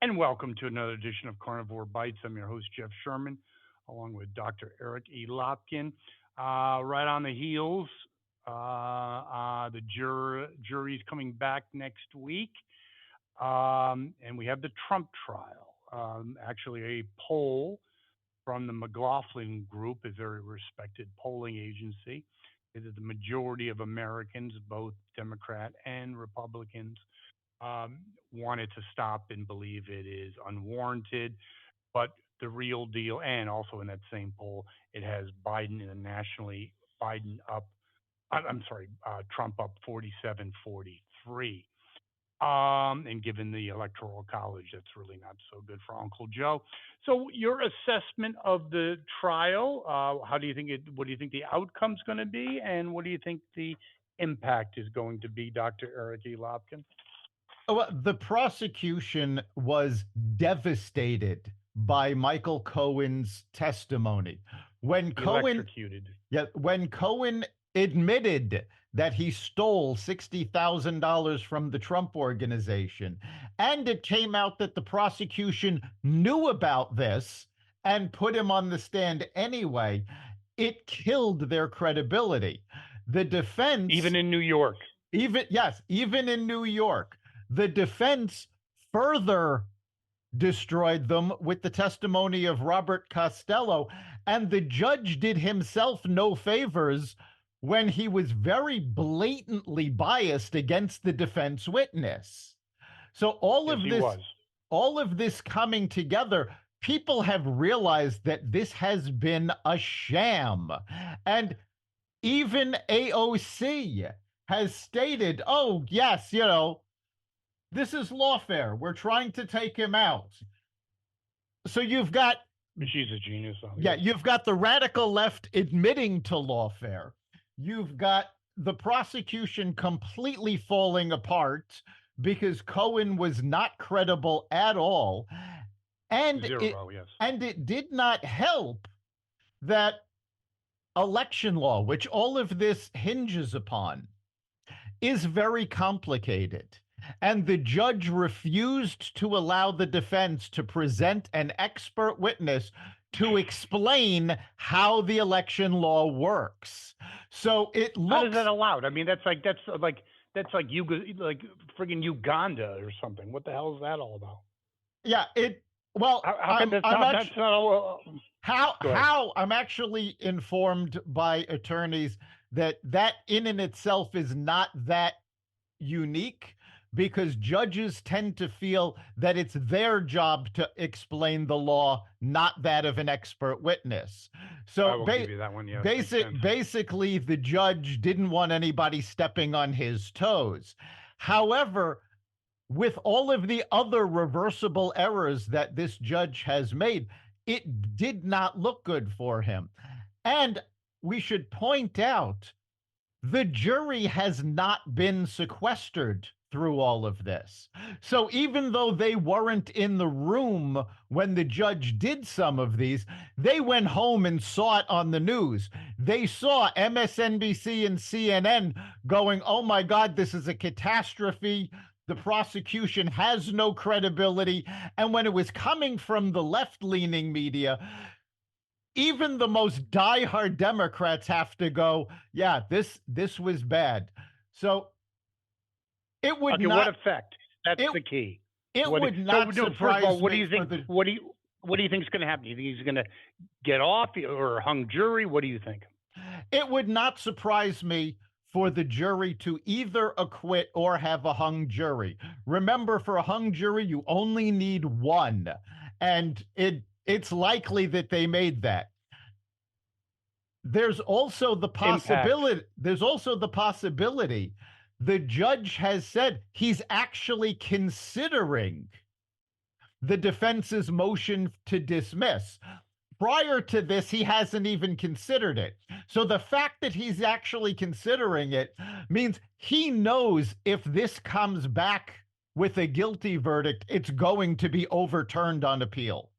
And welcome to another edition of Carnivore Bites. I'm your host, Jeff Sherman, along with Dr. Eric E. Lopkin. Right on the heels, the jury's coming back next week, and we have the Trump trial. Actually, a poll from the McLaughlin Group, a very respected polling agency, is that the majority of Americans, both Democrat and Republicans, um, wanted to stop and believe it is unwarranted. But the real deal, and also in that same poll, it has Biden in a nationally, Biden up, I'm sorry, Trump up 47-43. And given the electoral college, that's really not so good for Uncle Joe. So, your assessment of the trial, how do you think it? What do you think the outcome's going to be, and what do you think the impact is going to be, Dr. Eric E. Lopkin? Well, the prosecution was devastated by Michael Cohen's testimony. When Cohen, Electrocuted. when Cohen admitted that he stole $60,000 from the Trump organization, and it came out that the prosecution knew about this and put him on the stand anyway, it killed their credibility. The defense Even in New York. even in New York, the defense further destroyed them with the testimony of Robert Costello, and the judge did himself no favors when he was very blatantly biased against the defense witness. So Yes, he was. all of this coming together, people have realized that this has been a sham. And even AOC has stated, oh, yes, this is lawfare. We're trying to take him out. So you've got, She's a genius, yeah, obviously. you've got the radical left admitting to lawfare. You've got the prosecution completely falling apart because Cohen was not credible at all. And it Zero, yes. and it did not help that election law, which all of this hinges upon, is very complicated. And the judge refused to allow the defense to present an expert witness to explain how the election law works. So it How is looks, that allowed? I mean, that's like like friggin' Uganda or something. What the hell is that all about? yeah, well, How come that's I'm not that's actually, not all? Go ahead. how I'm actually informed by attorneys that in and itself is not that unique, because judges tend to feel that it's their job to explain the law, not that of an expert witness. I So will give you that one. Yes, makes sense. basically, the judge didn't want anybody stepping on his toes. However, with all of the other reversible errors that this judge has made, it did not look good for him. And we should point out, the jury has not been sequestered through all of this. So even though they weren't in the room when the judge did some of these, they went home and saw it on the news. They saw MSNBC and CNN going, oh my God, this is a catastrophe. The prosecution has no credibility. And when it was coming from the left leaning media, even the most diehard Democrats have to go, yeah, this was bad. So it would Okay, what not effect? That's it the key. it What? would So not no. First of all, surprise what do me you for think? the What do you think is going to happen? Do you think he's going to get off or hung jury? What do you think? it would not surprise me for the jury to either acquit or have a hung jury. Remember, for a hung jury, you only need one, and it's likely that they made that. Impact. There's also the possibility the judge has said he's actually considering the defense's motion to dismiss. Prior to this, he hasn't even considered it. So the fact that he's actually considering it means he knows if this comes back with a guilty verdict, it's going to be overturned on appeal.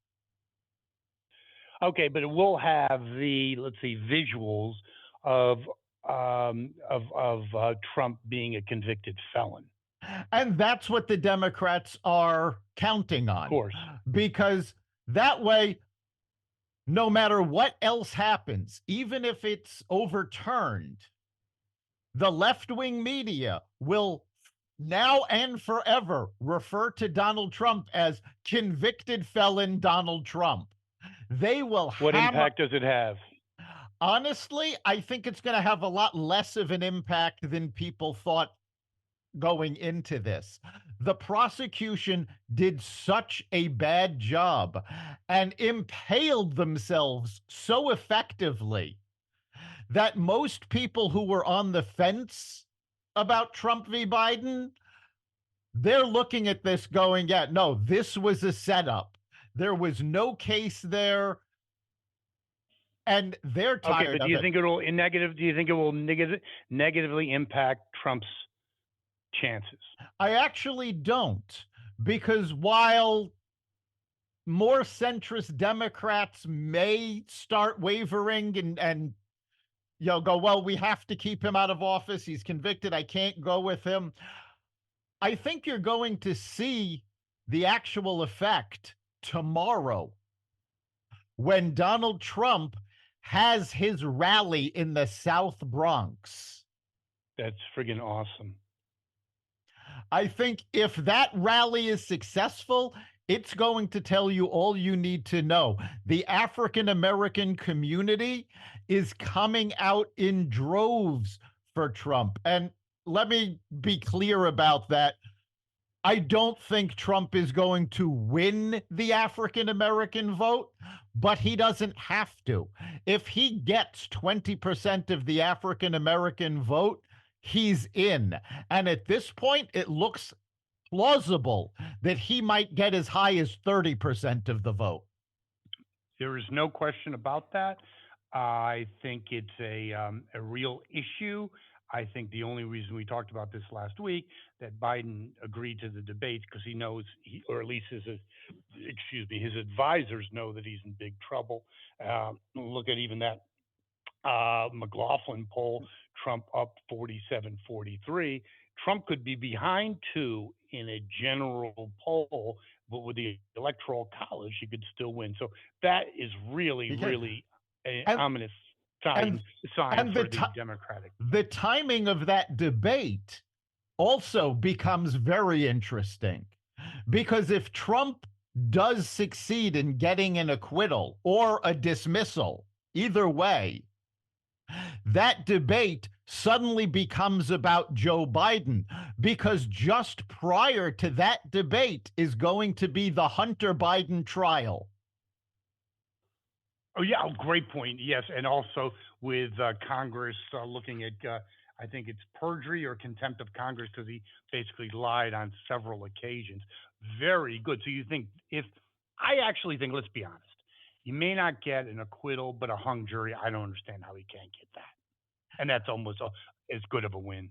Okay, but it will have the, let's see, visuals of Trump being a convicted felon. And that's what the Democrats are counting Of on, course. because that way, no matter what else happens, even if it's overturned, the left wing media will now and forever refer to Donald Trump as convicted felon Donald Trump. They will What hammer. impact does it have? Honestly, I think it's going to have a lot less of an impact than people thought going into this. The prosecution did such a bad job and impaled themselves so effectively that most people who were on the fence about Trump v. Biden, they're looking at this going, yeah, no, this was a setup. There was no case there, and they're Okay, tired but do of you it. think it'll in negative? Do you think it will negatively impact Trump's chances? I actually don't, because while more centrist Democrats may start wavering and go, well, we have to keep him out of office. He's convicted. I can't go with him. I think you're going to see the actual effect tomorrow when Donald Trump has his rally in the South Bronx. That's friggin' awesome. I think if that rally is successful, it's going to tell you all you need to know. The African American community is coming out in droves for Trump. And let me be clear about that. I don't think Trump is going to win the African American vote, but he doesn't have to. If he gets 20% of the African American vote, he's in. And at this point, it looks plausible that he might get as high as 30% of the vote. There is no question about that. I think it's a real issue. I think the only reason we talked about this last week that Biden agreed to the debates because he knows, or at least his advisors know that he's in big trouble. Look at even that McLaughlin poll, Trump up 47-43. Trump could be behind two in a general poll, but with the electoral college, he could still win. So that is really, really an and ominous and sign and for the Democratic. the timing of that debate also becomes very interesting, because if Trump does succeed in getting an acquittal or a dismissal, either way, that debate suddenly becomes about Joe Biden, because just prior to that debate is going to be the Hunter Biden trial. Oh yeah, great point. Yes, and also with Congress looking at, I think it's perjury or contempt of Congress because he basically lied on several occasions. Very good. So you think I actually think, let's be honest, you may not get an acquittal, but a hung jury. I don't understand how he can't get that, and that's almost as good of a win.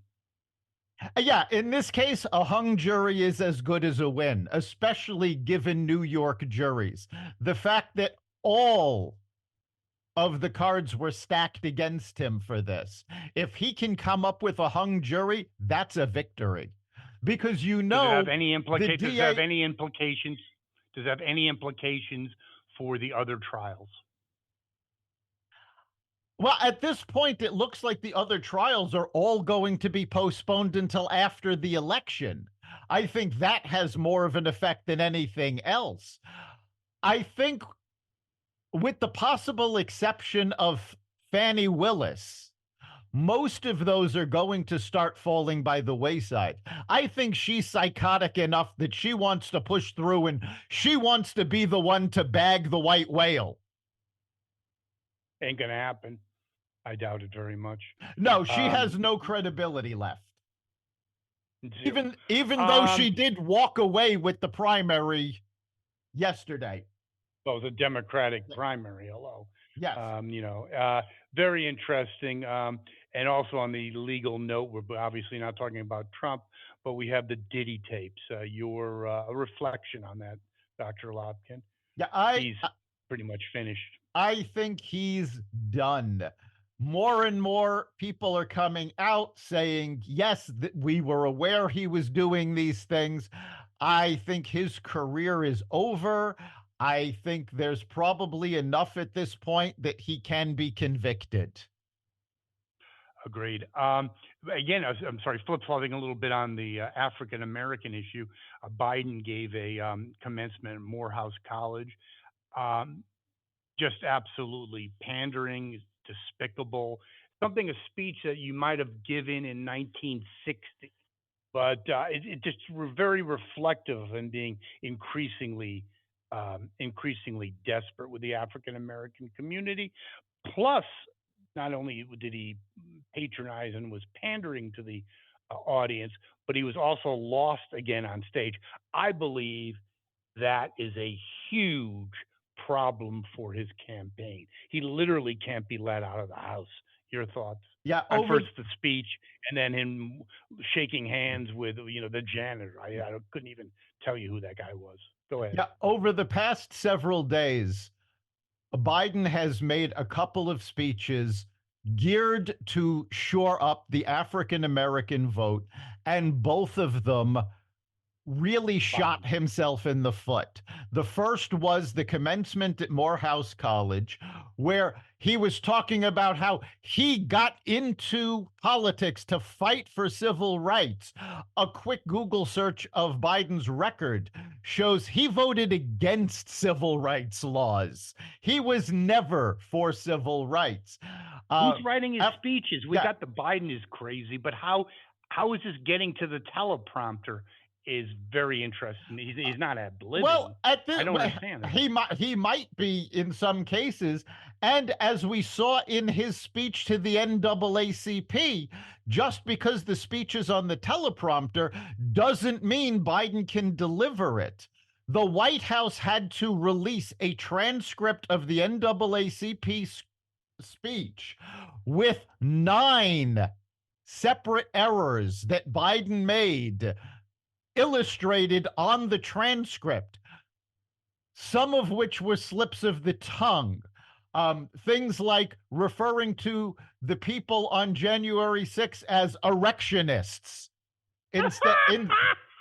Yeah, in this case, a hung jury is as good as a win, especially given New York juries. The fact that all of the cards were stacked against him for this. If he can come up with a hung jury, that's a victory. Because Does it have any the Does it have any implications? Does it have any implications for the other trials? Well, at this point, it looks like the other trials are all going to be postponed until after the election. I think that has more of an effect than anything else. I think, with the possible exception of Fannie Willis, most of those are going to start falling by the wayside. I think she's psychotic enough that she wants to push through and she wants to be the one to bag the white whale. Ain't gonna happen. I doubt it very much. No, she has no credibility left. Zero. Even though she did walk away with the primary yesterday. Well, the Democratic primary. Hello. Yes. Very interesting. And also on the legal note, we're obviously not talking about Trump, but we have the Diddy tapes. Your reflection on that, Dr. Lopkin? Yeah, He's pretty much finished. I think he's done. more and more people are coming out saying, yes, we were aware he was doing these things. I think his career is over. I think there's probably enough at this point that he can be convicted. Agreed. Again, I'm sorry, flip flopping a little bit on the African American issue. Biden gave a commencement at Morehouse College. Um, just absolutely pandering, despicable. Something, a speech that you might have given in 1960, but it just very reflective and being increasingly desperate with the African American community. Plus, not only did he patronize and was pandering to the audience, but he was also lost again on stage. I believe that is a huge problem for his campaign. He literally can't be let out of the house. Your thoughts Yeah, on first the speech and then him shaking hands with the janitor. I couldn't even tell you who that guy was. Go ahead. over the past several days, Biden has made a couple of speeches geared to shore up the African American vote, and both of them really shot Bomb. himself in the foot. The first was the commencement at Morehouse College, where he was talking about how he got into politics to fight for civil rights. A quick Google search of Biden's record shows he voted against civil rights laws. He was never for civil rights. Who's Uh, writing his speeches? We yeah, got the Biden is crazy, but how is this getting to the teleprompter is very interesting. He's not ad libbing. well, at I this, don't understand that. he might be in some cases, and as we saw in his speech to the NAACP, just because the speech is on the teleprompter doesn't mean Biden can deliver it. The White House had to release a transcript of the NAACP speech with 9 separate errors that Biden made illustrated on the transcript, some of which were slips of the tongue. Things like referring to the people on January 6th as erectionists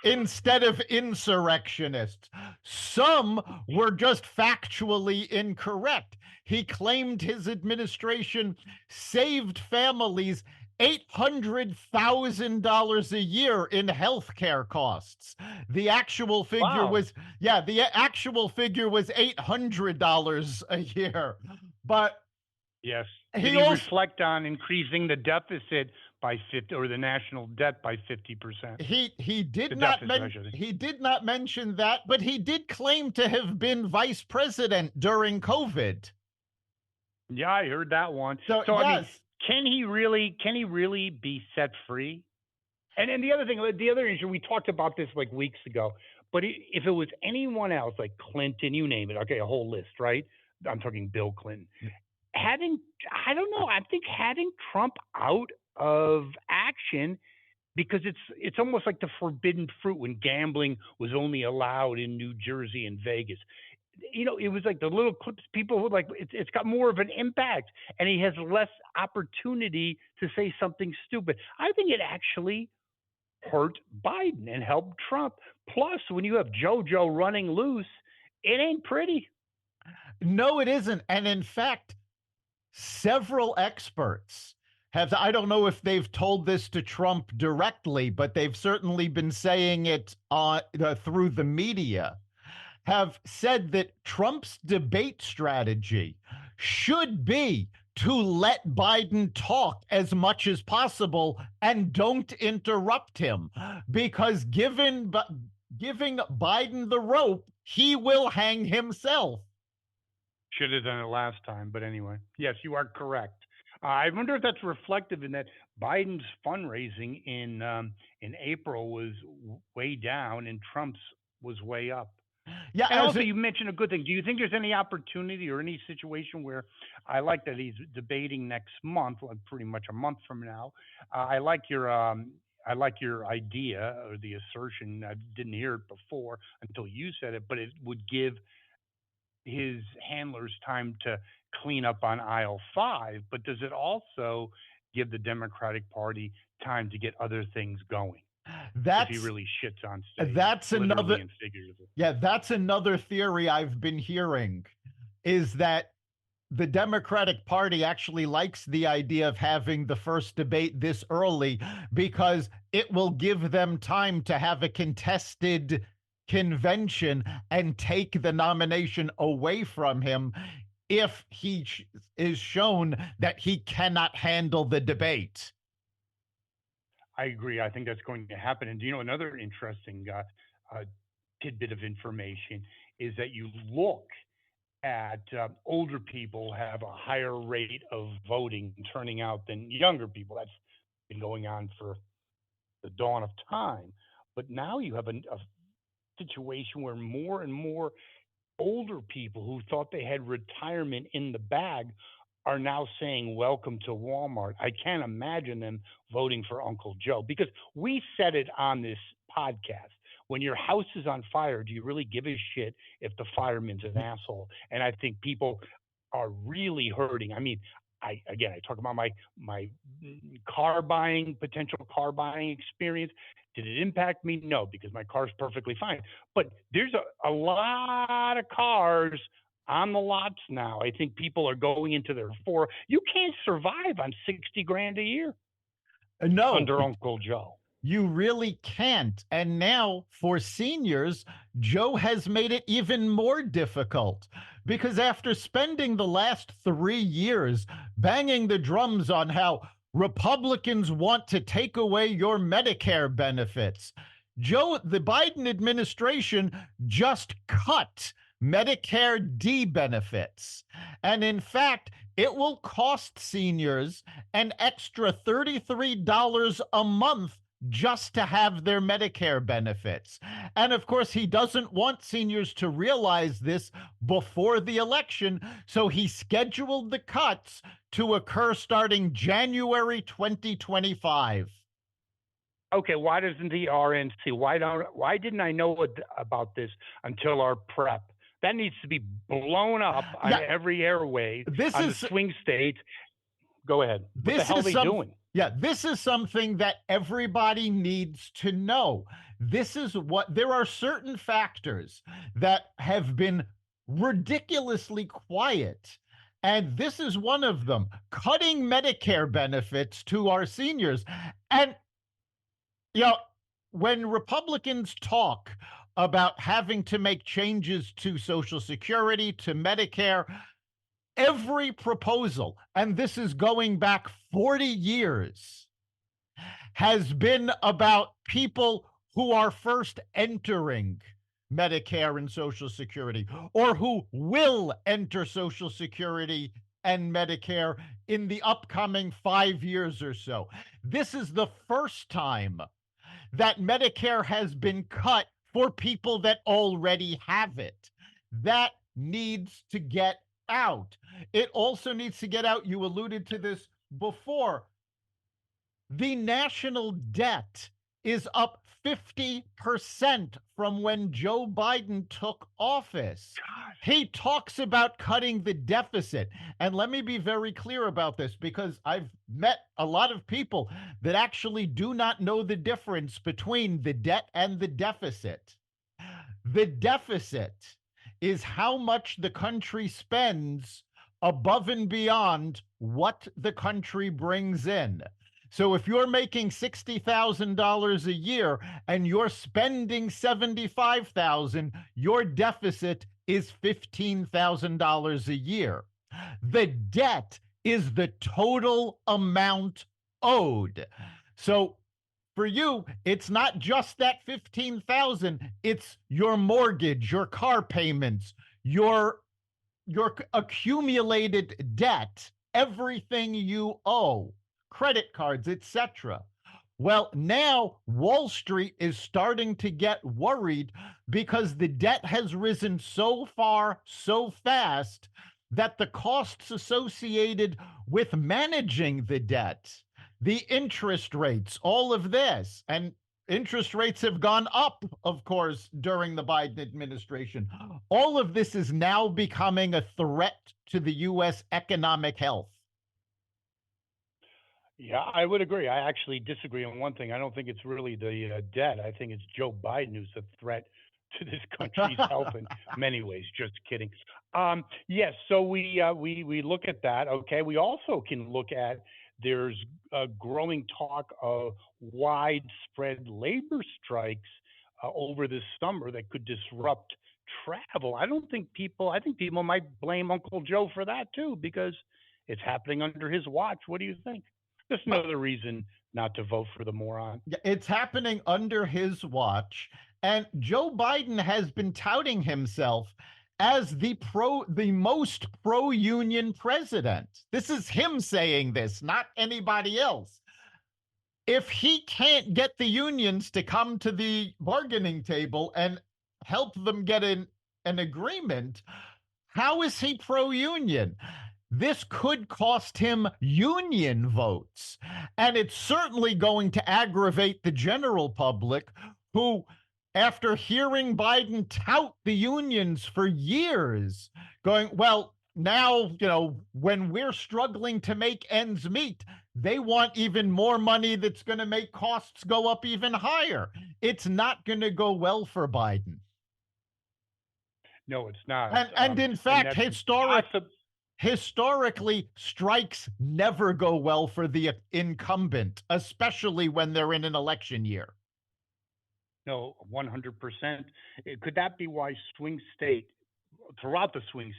instead of insurrectionists. Some were just factually incorrect. He claimed his administration saved families $800,000 a year in health care costs. The actual figure Wow. was, yeah, the actual figure was $800 a year. But Yes. Did he he also, reflect on increasing the deficit by 50 or the national debt by 50%? he The did not deficit, I should say. he did not mention that, but he did claim to have been vice president during COVID. Yeah, I heard that one. So So I mean, yes, can he really be set free? And the other thing, the other issue, we talked about this like weeks ago, but if it was anyone else, like Clinton, you name it, okay, a whole list, right? I'm talking Bill Clinton. Having, I don't know, I think having Trump out of action because it's almost like the forbidden fruit when gambling was only allowed in New Jersey and Vegas. It was like the little clips people would like. It's got more of an impact, and he has less opportunity to say something stupid. I think it actually hurt Biden and helped Trump. Plus, when you have JoJo running loose, it ain't pretty. no, it isn't. And in fact, several experts have, I don't know if they've told this to Trump directly, but they've certainly been saying it through the media, have said that Trump's debate strategy should be to let Biden talk as much as possible and don't interrupt him, because giving Biden the rope, he will hang himself. Should have done it last time, but anyway, yes, you are correct. I wonder if that's reflective in that Biden's fundraising in April was way down and Trump's was way up. Yeah, And as also, it, you mentioned a good thing. Do you think there's any opportunity or any situation where I like that he's debating next month, like pretty much a month from now? I like your idea or the assertion. I didn't hear it before until you said it, but it would give his handlers time to clean up on aisle 5, but does it also give the Democratic Party time to get other things going if he That's really shits on stage, that's another literally and figuratively? yeah, that's another theory I've been hearing, is that the Democratic Party actually likes the idea of having the first debate this early because it will give them time to have a contested convention and take the nomination away from him if is shown that he cannot handle the debate. I agree. I think that's going to happen. And do you know another interesting uh, tidbit of information is that you look at older people have a higher rate of voting turning out than younger people. That's been going on for the dawn of time. But now you have a situation where more and more older people who thought they had retirement in the bag are now saying welcome to Walmart. I can't imagine them voting for Uncle Joe because we said it on this podcast. When your house is on fire, do you really give a shit if the fireman's an asshole? And I think people are really hurting. I mean, I talk about my car buying potential car buying experience. Did it impact me? No, because my car's perfectly fine. But there's a lot of cars on the lots now. I think people are going into their four. You can't survive on 60 grand a year No, under Uncle Joe. you really can't. And now for seniors, Joe has made it even more difficult because after spending the last 3 years banging the drums on how Republicans want to take away your Medicare benefits, the Biden administration just cut Medicare D benefits. And in fact, it will cost seniors an extra $33 a month just to have their Medicare benefits. And of course, he doesn't want seniors to realize this before the election, so he scheduled the cuts to occur starting January 2025. Okay, why doesn't the RNC? Why didn't I know about this until our prep? That needs to be blown up on every airway on the swing states. Go ahead. What the hell are they doing? Yeah, this is something that everybody needs to know. There are certain factors that have been ridiculously quiet. And this is one of them, cutting Medicare benefits to our seniors. And, when Republicans talk about having to make changes to Social Security, to Medicare, every proposal, and this is going back 40 years, has been about people who are first entering Medicare and Social Security, or who will enter Social Security and Medicare in the upcoming 5 years or so. This is the first time that Medicare has been cut for people that already have it. That needs to get out. It also needs to get out, you alluded to this before, the national debt is up 50% from when Joe Biden took office. He talks about cutting the deficit. And let me be very clear about this, because I've met a lot of people that actually do not know the difference between the debt and the deficit. The deficit is how much the country spends above and beyond what the country brings in. So if you're making $60,000 a year and you're spending $75,000, your deficit is $15,000 a year. The debt is the total amount owed. So for you, it's not just that $15,000, it's your mortgage, your car payments, your accumulated debt, everything you owe, credit cards, etc. Well, now Wall Street is starting to get worried because the debt has risen so far, so fast, that the costs associated with managing the debt, the interest rates, all of this, and Interest rates have gone up, of course, during the Biden administration. All of this is now becoming a threat to the U.S. economic health. Yeah, I would agree. I actually disagree on one thing. I don't think it's really the debt. I think it's Joe Biden who's a threat to this country's health in many ways. Just kidding. Yes, so we look at that. Okay, we also can look at there's a growing talk of widespread labor strikes over this summer that could disrupt travel. I don't think people. I think people might blame Uncle Joe for that too because it's happening under his watch. What do you think? Just another reason not to vote for the moron. It's happening under his watch. And Joe Biden has been touting himself as the most pro-union president. This is him saying this, not anybody else. If he can't get the unions to come to the bargaining table and help them get an agreement, how is he pro-union? This could cost him union votes. And it's certainly going to aggravate the general public who, after hearing Biden tout the unions for years, going, well, now, when we're struggling to make ends meet, they want even more money that's going to make costs go up even higher. It's not going to go well for Biden. No, it's not. And in fact, historically, strikes never go well for the incumbent, especially when they're in an election year. No, 100%. Could that be why throughout the swing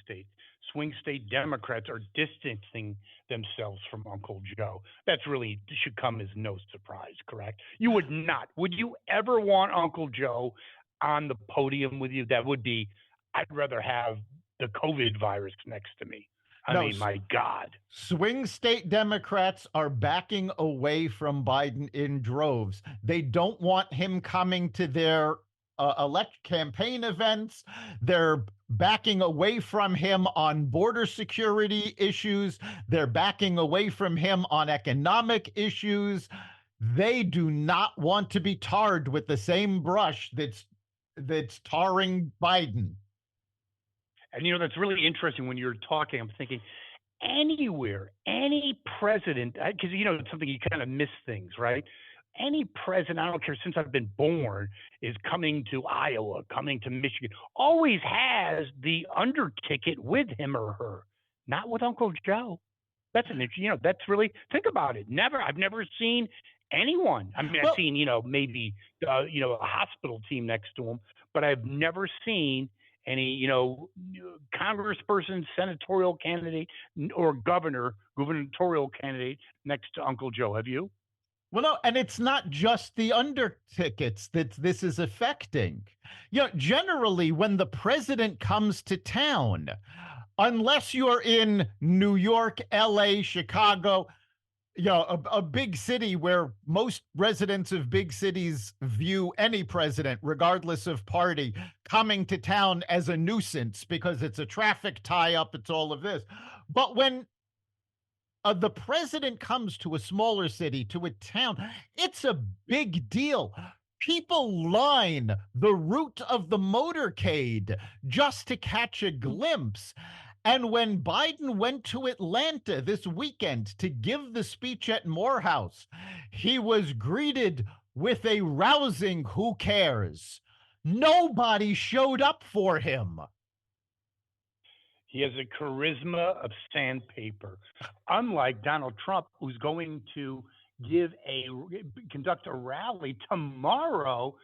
state Democrats are distancing themselves from Uncle Joe? That's really should come as no surprise, correct? You would not. Would you ever want Uncle Joe on the podium with you? That would be, I'd rather have the COVID virus next to me. I mean, my God. Swing state Democrats are backing away from Biden in droves. They don't want him coming to their campaign events. They're backing away from him on border security issues. They're backing away from him on economic issues. They do not want to be tarred with the same brush that's tarring Biden. And, that's really interesting when you're talking. I'm thinking anywhere, any president, because, it's something you kind of miss things, right? Any president, I don't care, since I've been born, is coming to Iowa, coming to Michigan, always has the under ticket with him or her, not with Uncle Joe. That's that's really, think about it. I've never seen anyone. I mean, I've seen, maybe, a hospital team next to him, but I've never seen any, congressperson, senatorial candidate, or gubernatorial candidate next to Uncle Joe. Have you? Well, no, and it's not just the under tickets that this is affecting. Generally, when the president comes to town, unless you're in New York, LA, Chicago, a big city where most residents of big cities view any president, regardless of party, coming to town as a nuisance because it's a traffic tie-up, it's all of this. But when the president comes to a smaller city, to a town, it's a big deal. People line the route of the motorcade just to catch a glimpse. And when Biden went to Atlanta this weekend to give the speech at Morehouse, he was greeted with a rousing "who cares?" Nobody showed up for him. He has a charisma of sandpaper, unlike Donald Trump, who's going to conduct a rally tomorrow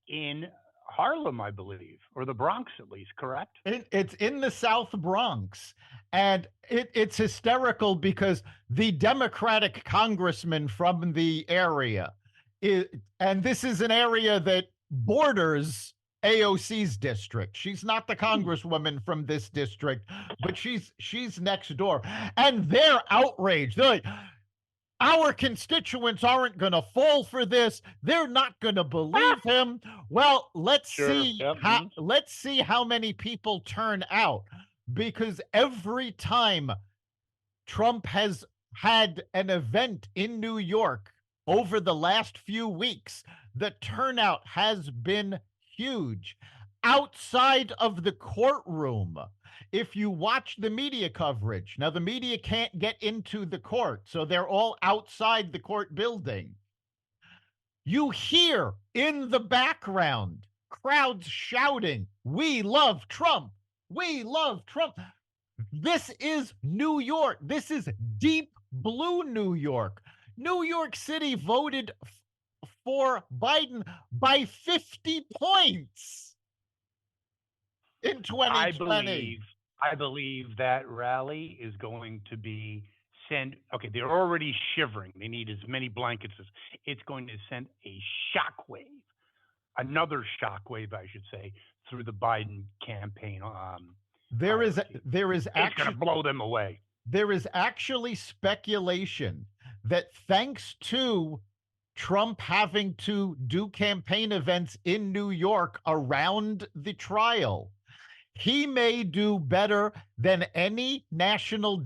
in Harlem, I believe, or the Bronx at least, correct? It's in the South Bronx. And it's hysterical because the Democratic congressman from the area, and this is an area that borders AOC's district. She's not the congresswoman from this district, but she's next door. And they're outraged. They're like, our constituents aren't going to fall for this. They're not going to believe him. Well, let's see how many people turn out, because every time Trump has had an event in New York over the last few weeks, The turnout has been huge. Outside of the courtroom, if you watch the media coverage, now the media can't get into the court, so they're all outside the court building. You hear in the background crowds shouting, "We love Trump! We love Trump!" This is New York. This is deep blue New York. New York City voted for Biden by 50 points in 2020. I believe that rally is going to be send. Okay, they're already shivering. They need as many blankets as it's going to send a shockwave, another shockwave, I should say, through the Biden campaign. There is it's going to blow them away. There is actually speculation that thanks to Trump having to do campaign events in New York around the trial, he may do better than any national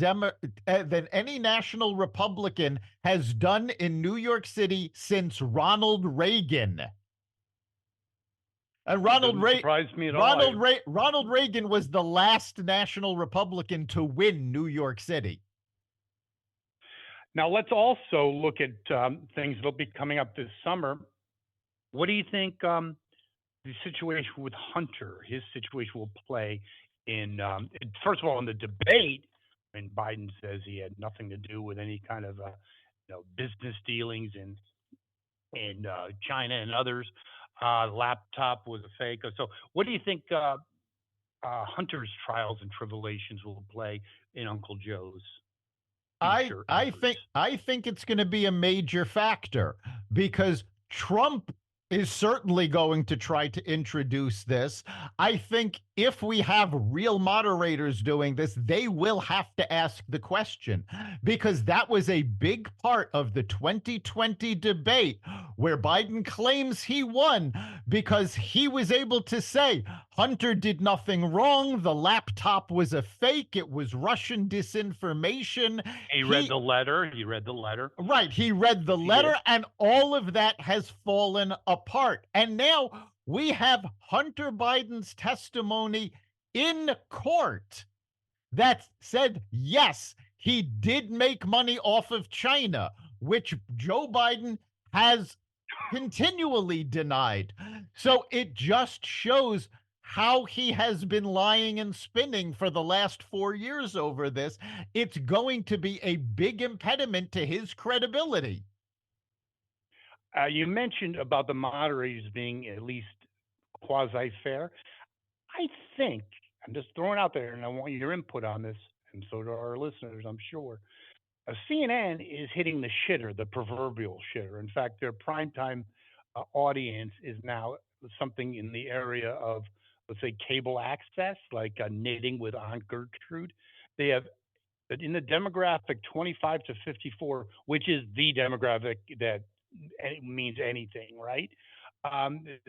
Republican has done in New York City since Ronald Reagan. And Ronald Reagan was the last national Republican to win New York City. Now let's also look at things that'll be coming up this summer. What do you think the situation with Hunter, his situation will play in, first of all, in the debate, when Biden says he had nothing to do with any kind of business dealings in China and others. Laptop was a fake. So what do you think Hunter's trials and tribulations will play in Uncle Joe's? I think it's going to be a major factor, because Trump is certainly going to try to introduce this. I think if we have real moderators doing this, they will have to ask the question, because that was a big part of the 2020 debate where Biden claims he won because he was able to say Hunter did nothing wrong. The laptop was a fake. It was Russian disinformation. He read the letter. Right. He read the letter, and all of that has fallen apart. And now we have Hunter Biden's testimony in court that said, yes, he did make money off of China, which Joe Biden has continually denied. So it just shows how he has been lying and spinning for the last 4 years over this. It's going to be a big impediment to his credibility. You mentioned about the moderators being at least quasi-fair. I think, I'm just throwing out there, and I want your input on this, and so do our listeners, I'm sure. CNN is hitting the shitter, the proverbial shitter. In fact, their primetime audience is now something in the area of, let's say, cable access, like Knitting with Aunt Gertrude. They have, in the demographic 25 to 54, which is the demographic that means anything, right?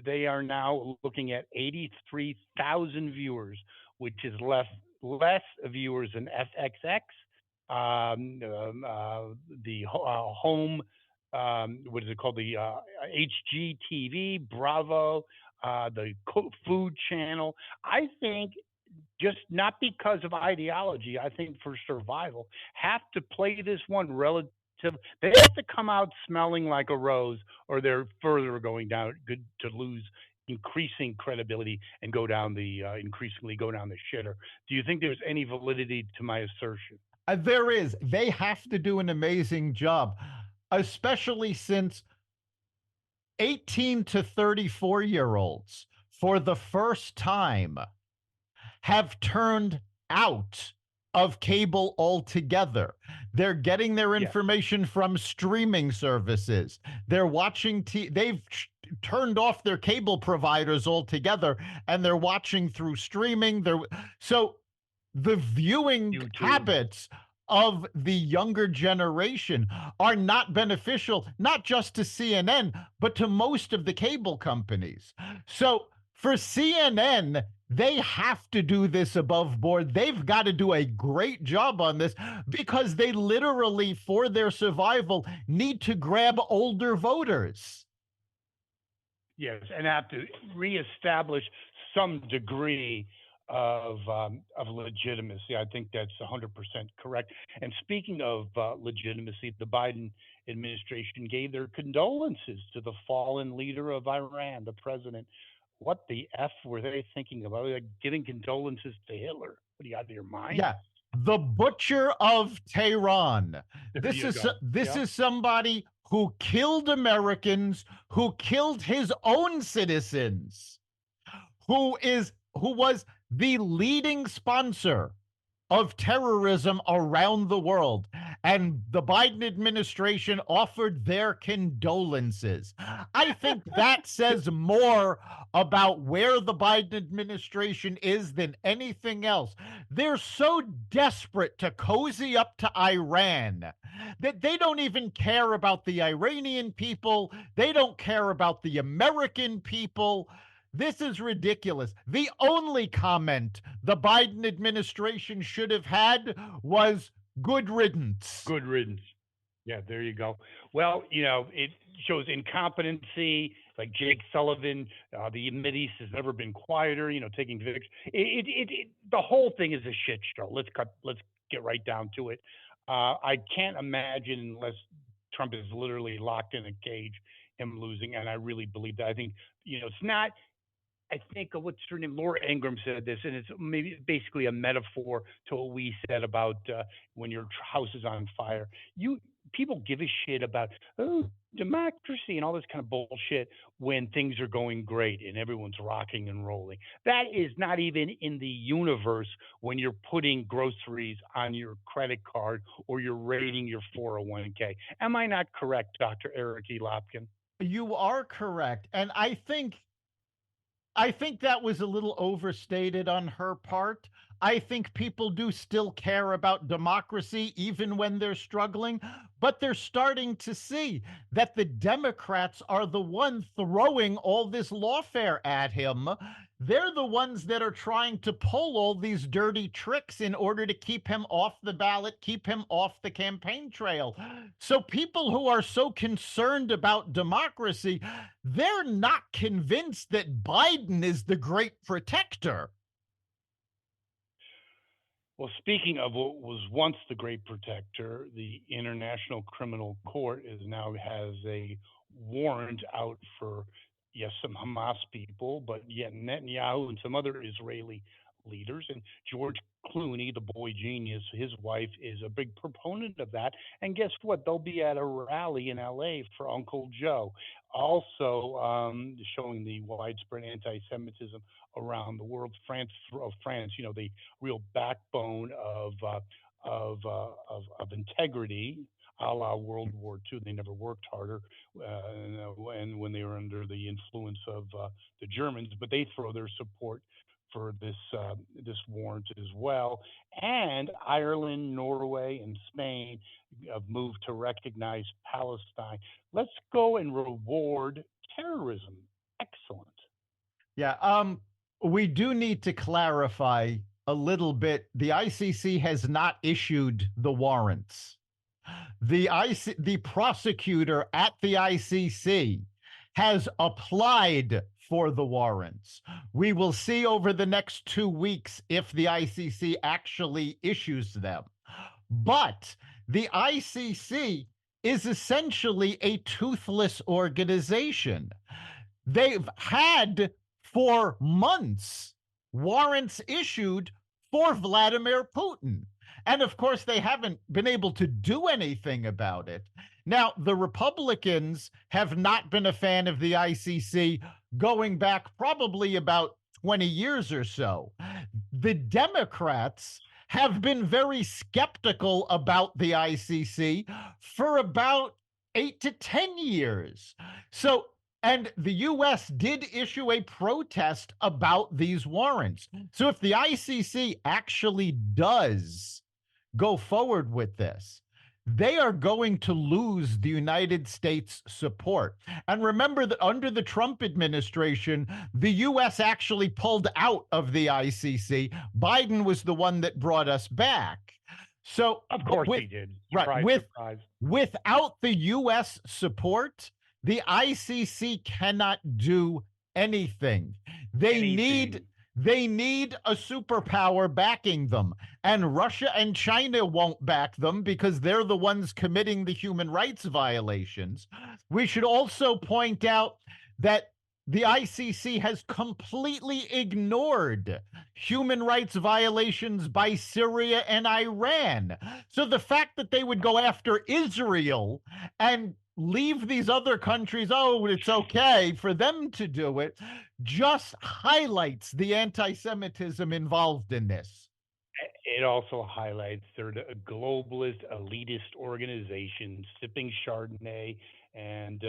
They are now looking at 83,000 viewers, which is less viewers than FXX, the home, what is it called? The HGTV, Bravo, the Food Channel. I think just not because of ideology, I think for survival, have to play this one relative. They have to come out smelling like a rose, or they're further going down to lose increasing credibility and increasingly go down the shitter. Do you think there's any validity to my assertion? There is. They have to do an amazing job, especially since 18 to 34-year-olds, for the first time, have turned out of cable altogether. They're getting their information from streaming services. They're watching they've turned off their cable providers altogether, and they're watching through streaming. So the viewing habits of the younger generation are not beneficial, not just to CNN, but to most of the cable companies. So for CNN, they have to do this above board. They've got to do a great job on this, because they literally, for their survival, need to grab older voters. Yes, and have to reestablish some degree of legitimacy. I think that's 100% correct. And speaking of legitimacy, the Biden administration gave their condolences to the fallen leader of Iran, the president. What the f were they thinking about? Like giving condolences to Hitler? What are you out of your mind? Yeah, the butcher of Tehran. There you go. This Yeah. is somebody who killed Americans, who killed his own citizens, who was the leading sponsor of terrorism around the world. And the Biden administration offered their condolences. I think that says more about where the Biden administration is than anything else. They're so desperate to cozy up to Iran that they don't even care about the Iranian people. They don't care about the American people. This is ridiculous. The only comment the Biden administration should have had was good riddance. Good riddance. Yeah, there you go. Well, it shows incompetency. Like Jake Sullivan, the Mideast has never been quieter. Taking victory. The whole thing is a shit show. Let's get right down to it. I can't imagine unless Trump is literally locked in a cage, him losing, and I really believe that. I think it's not. I think what's her name, Laura Ingraham said this, and it's maybe basically a metaphor to what we said about when your house is on fire. You People give a shit about democracy and all this kind of bullshit when things are going great and everyone's rocking and rolling. That is not even in the universe when you're putting groceries on your credit card or you're rating your 401k. Am I not correct, Dr. Eric E. Lopkin? You are correct. And I think that was a little overstated on her part. I think people do still care about democracy even when they're struggling, but they're starting to see that the Democrats are the one throwing all this lawfare at him. They're the ones that are trying to pull all these dirty tricks in order to keep him off the ballot, keep him off the campaign trail. So people who are so concerned about democracy, they're not convinced that Biden is the great protector. Well, speaking of what was once the great protector, the International Criminal Court is now has a warrant out for, yes, some Hamas people, but yet Netanyahu and some other Israeli leaders. And George Clooney, the boy genius, his wife is a big proponent of that. And guess what? They'll be at a rally in LA for Uncle Joe. Also, showing the widespread anti-Semitism around the world. France, the real backbone of integrity, a la World War II. They never worked harder, and when they were under the influence of the Germans, but they throw their support for this warrant as well. And Ireland, Norway, and Spain have moved to recognize Palestine. Let's go and reward terrorism. Excellent. Yeah, we do need to clarify a little bit. The ICC has not issued the warrants. The prosecutor at the ICC has applied for the warrants. We will see over the next 2 weeks if the ICC actually issues them. But the ICC is essentially a toothless organization. They've had for months warrants issued for Vladimir Putin. And of course, they haven't been able to do anything about it. Now, the Republicans have not been a fan of the ICC going back probably about 20 years or so. The Democrats have been very skeptical about the ICC for about 8 to 10 years. So, and the US did issue a protest about these warrants. So if the ICC actually does go forward with this, they are going to lose the United States support. And remember that under the Trump administration, the US actually pulled out of the ICC. Biden was the one that brought us back. So of course he did. Surprise, surprise. Without the US support, The ICC cannot do anything. They need Anything. they need a superpower backing them. And Russia and China won't back them because they're the ones committing the human rights violations. We should also point out that the ICC has completely ignored human rights violations by Syria and Iran. So the fact that they would go after Israel and leave these other countries, oh, it's okay for them to do it, just highlights the anti Semitism involved in this. It also highlights they're a globalist, elitist organization, sipping Chardonnay and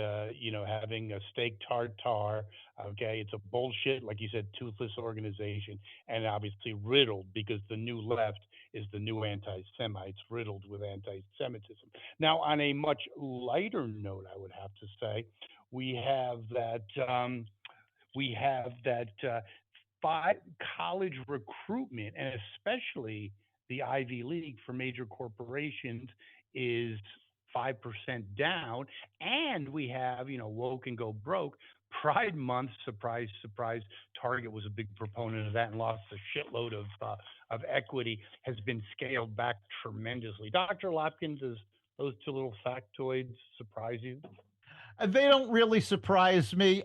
having a steak tartare. Okay, it's a bullshit, like you said, toothless organization, and obviously riddled because the new left is the new anti-Semites, riddled with anti-Semitism. Now, on a much lighter note, I would have to say, we have that. We have that five college recruitment, and especially the Ivy League for major corporations, is 5% down. And we have, woke and go broke. Pride Month, surprise, surprise. Target was a big proponent of that and lost a shitload of equity. Has been scaled back tremendously. Dr. Lopkins, does those two little factoids surprise you? They don't really surprise me.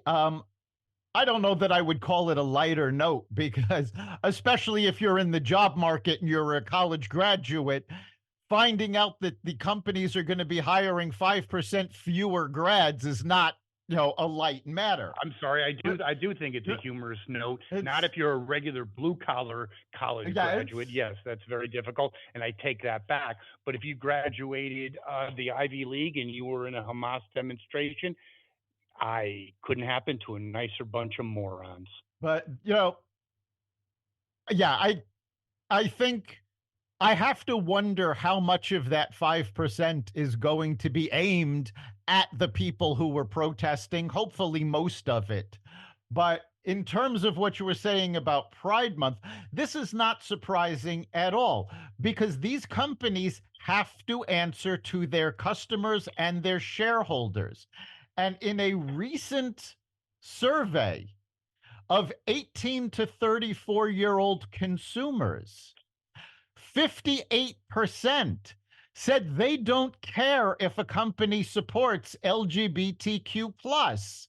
I don't know that I would call it a lighter note because, especially if you're in the job market and you're a college graduate, finding out that the companies are going to be hiring 5% fewer grads is not, a light matter. I'm sorry, I do think it's a humorous note. Not It's, if you're a regular blue collar college yeah, graduate. Yes, that's very difficult, and I take that back. But if you graduated the Ivy League and you were in a Hamas demonstration, I couldn't happen to a nicer bunch of morons. but, yeah, I think I have to wonder how much of that 5% is going to be aimed at the people who were protesting, hopefully, most of it. But in terms of what you were saying about Pride Month, this is not surprising at all because these companies have to answer to their customers and their shareholders. And in a recent survey of 18 to 34-year-old consumers, 58% said they don't care if a company supports LGBTQ plus.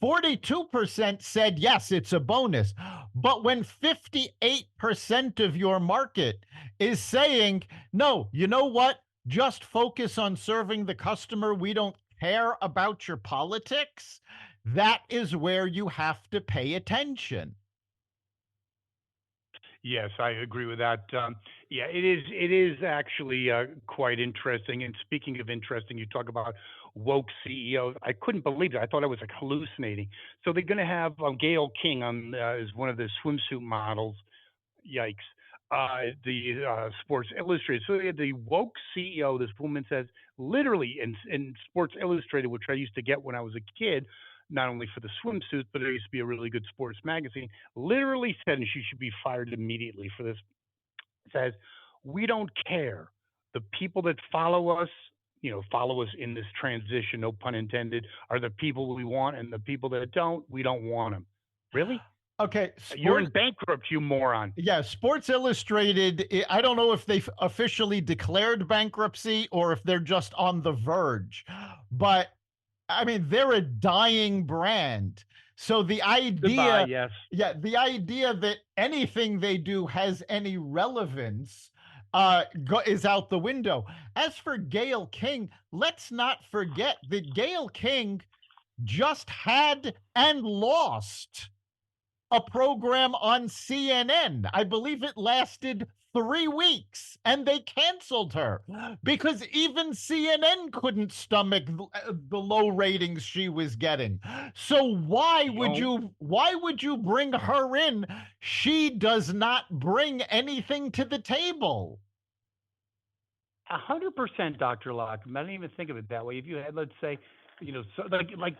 42% said yes, it's a bonus. But when 58% of your market is saying, no, you know what? Just focus on serving the customer. We don't care about your politics. That is where you have to pay attention. Yes, I agree with that. Yeah, it is. It is actually quite interesting. And speaking of interesting, you talk about woke CEOs. I couldn't believe it. I thought I was like hallucinating. So they're going to have Gail King on as one of the swimsuit models. Yikes. The Sports Illustrated. So they had the woke CEO. This woman says, literally in Sports Illustrated, which I used to get when I was a kid, not only for the swimsuits, but it used to be a really good sports magazine. Literally said, and she should be fired immediately for this. Says, we don't care. The people that follow us, follow us in this transition, no pun intended, are the people we want, and the people that don't, we don't want them. Really? Okay, You're in bankrupt, you moron. Yeah, Sports Illustrated, I don't know if they've officially declared bankruptcy or if they're just on the verge. But I mean, they're a dying brand. So the Goodbye, idea, yes. yeah, the idea that anything they do has any relevance is out the window. As for Gail King, let's not forget that Gail King just had and lost a program on CNN. I believe it lasted 3 weeks and they canceled her because even CNN couldn't stomach the low ratings she was getting. So why would you bring her in? She does not bring anything to the table. 100%, Dr. Locke. I didn't even think of it that way. If you had, let's say, so like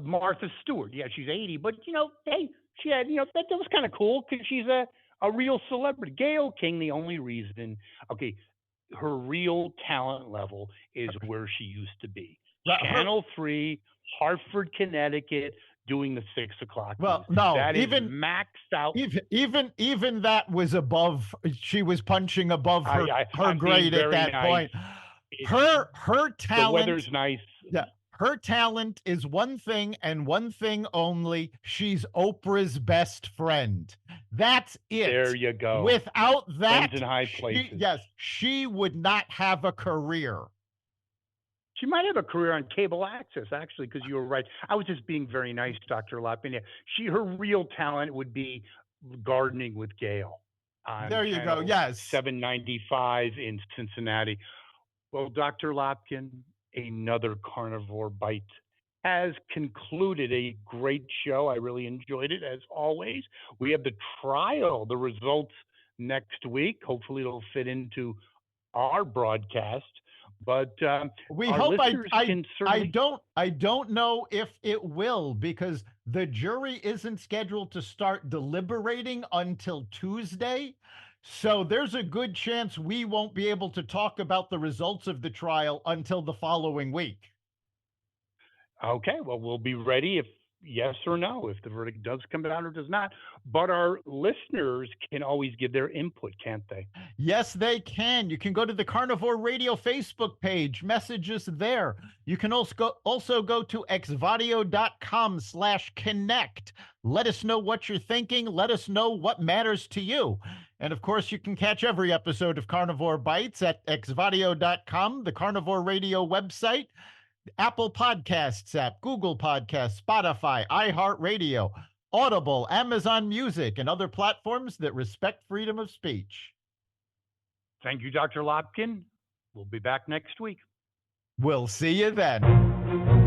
Martha Stewart. Yeah, she's 80, but hey, she had, that was kind of cool because she's a real celebrity. Gail King, the only reason, okay, her real talent level is where she used to be. Her, Channel 3, Hartford, Connecticut, doing the 6 o'clock well, news. no, That is maxed out. even that was above. She was punching above her I'm being grade at very that nice. point. It's, Her the talent. weather's nice. Yeah, her talent is one thing and one thing only. She's Oprah's best friend. That's it. There you go. Without that, Friends in high places. yes, she would not have a career. She might have a career on cable access, actually, because you were right. I was just being very nice, Dr. Lapin. Her real talent would be gardening with Gail on There you go. channel Yes. 795 in Cincinnati. Well, Dr. Lapkin, another Carnivore Bite has concluded. A great show. I really enjoyed it, as always. We have the trial, the results next week. Hopefully, it'll fit into our broadcast. But we our hope. listeners can certainly. I don't know if it will, because the jury isn't scheduled to start deliberating until Tuesday. So there's a good chance we won't be able to talk about the results of the trial until the following week. Okay, well, we'll be ready if yes or no, if the verdict does come out or does not. But our listeners can always give their input, can't they? Yes, they can. You can go to the Carnivore Radio Facebook page, messages there. You can also go to xvadio.com/connect. Let us know what you're thinking. Let us know what matters to you. And of course, you can catch every episode of Carnivore Bites at xvadio.com, the Carnivore Radio website, Apple Podcasts app, Google Podcasts, Spotify, iHeartRadio, Audible, Amazon Music, and other platforms that respect freedom of speech. Thank you, Dr. Lapkin. We'll be back next week. We'll see you then.